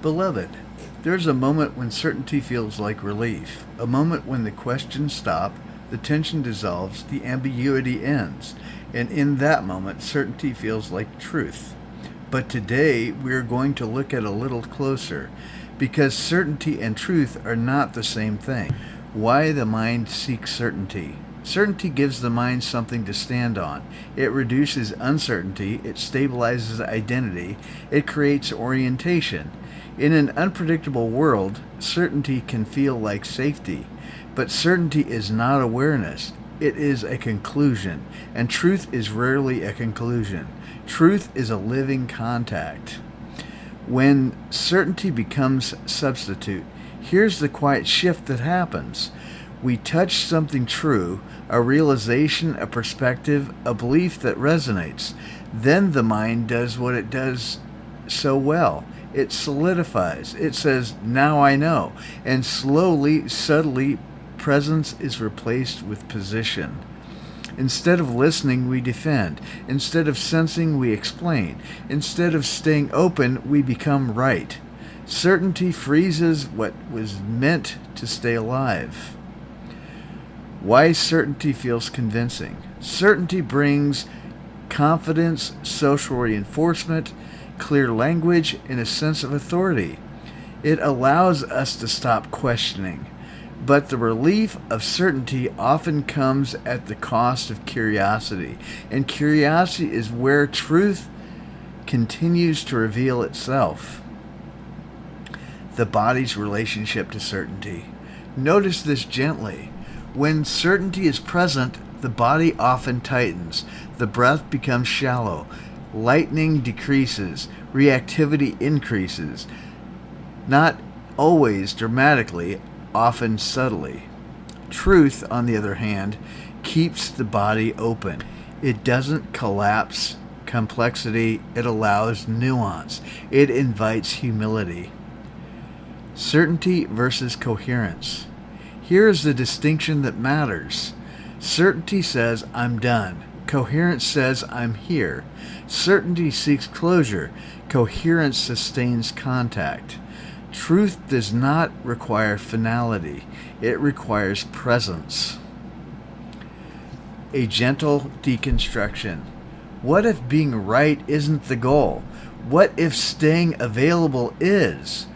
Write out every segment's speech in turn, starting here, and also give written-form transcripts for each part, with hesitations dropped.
Beloved, there's a moment when certainty feels like relief, a moment when the questions stop, the tension dissolves, the ambiguity ends, and in that moment, certainty feels like truth. But today, we're going to look at a little closer, because certainty and truth are not the same thing. Why the mind seeks certainty. Certainty gives the mind something to stand on. It reduces uncertainty, it stabilizes identity, it creates orientation. In an unpredictable world, certainty can feel like safety, but certainty is not awareness. It is a conclusion, and truth is rarely a conclusion. Truth is a living contact. When certainty becomes substitute, here's the quiet shift that happens. We touch something true, a realization, a perspective, a belief that resonates. Then the mind does what it does so well. It solidifies. It says, now I know. And slowly, subtly, presence is replaced with position. Instead of listening, we defend. Instead of sensing, we explain. Instead of staying open, we become right. Certainty freezes what was meant to stay alive. Why certainty feels convincing. Certainty brings confidence, social reinforcement, clear language, and a sense of authority. It allows us to stop questioning. But the relief of certainty often comes at the cost of curiosity. And curiosity is where truth continues to reveal itself. The body's relationship to certainty. Notice this gently. When certainty is present, the body often tightens. The breath becomes shallow. Lightning decreases. Reactivity increases. Not always dramatically, often subtly. Truth, on the other hand, keeps the body open. It doesn't collapse complexity. It allows nuance. It invites humility. Certainty versus coherence. Here is the distinction that matters. Certainty says, I'm done. Coherence says, I'm here. Certainty seeks closure. Coherence sustains contact. Truth does not require finality. It requires presence. A gentle deconstruction. What if being right isn't the goal? What if staying available is?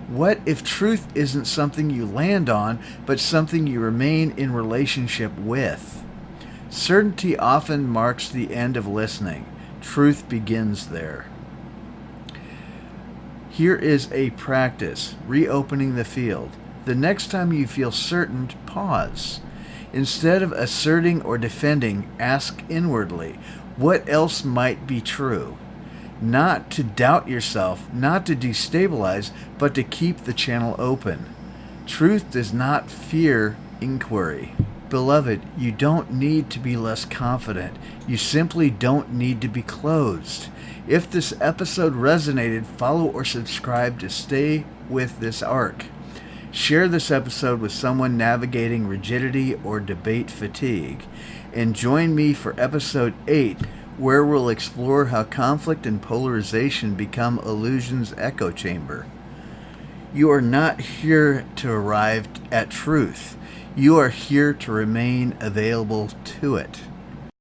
What if truth isn't something you land on, but something you remain in relationship with? Certainty often marks the end of listening. Truth begins there. Here is a practice, reopening the field. The next time you feel certain, pause. Instead of asserting or defending, ask inwardly, what else might be true? Not to doubt yourself, not to destabilize, but to keep the channel open. Truth does not fear inquiry. Beloved, you don't need to be less confident. You simply don't need to be closed. If this episode resonated, follow or subscribe to stay with this arc. Share this episode with someone navigating rigidity or debate fatigue. And join me for episode 8, where we'll explore how conflict and polarization become illusion's echo chamber. You are not here to arrive at truth. You are here to remain available to it.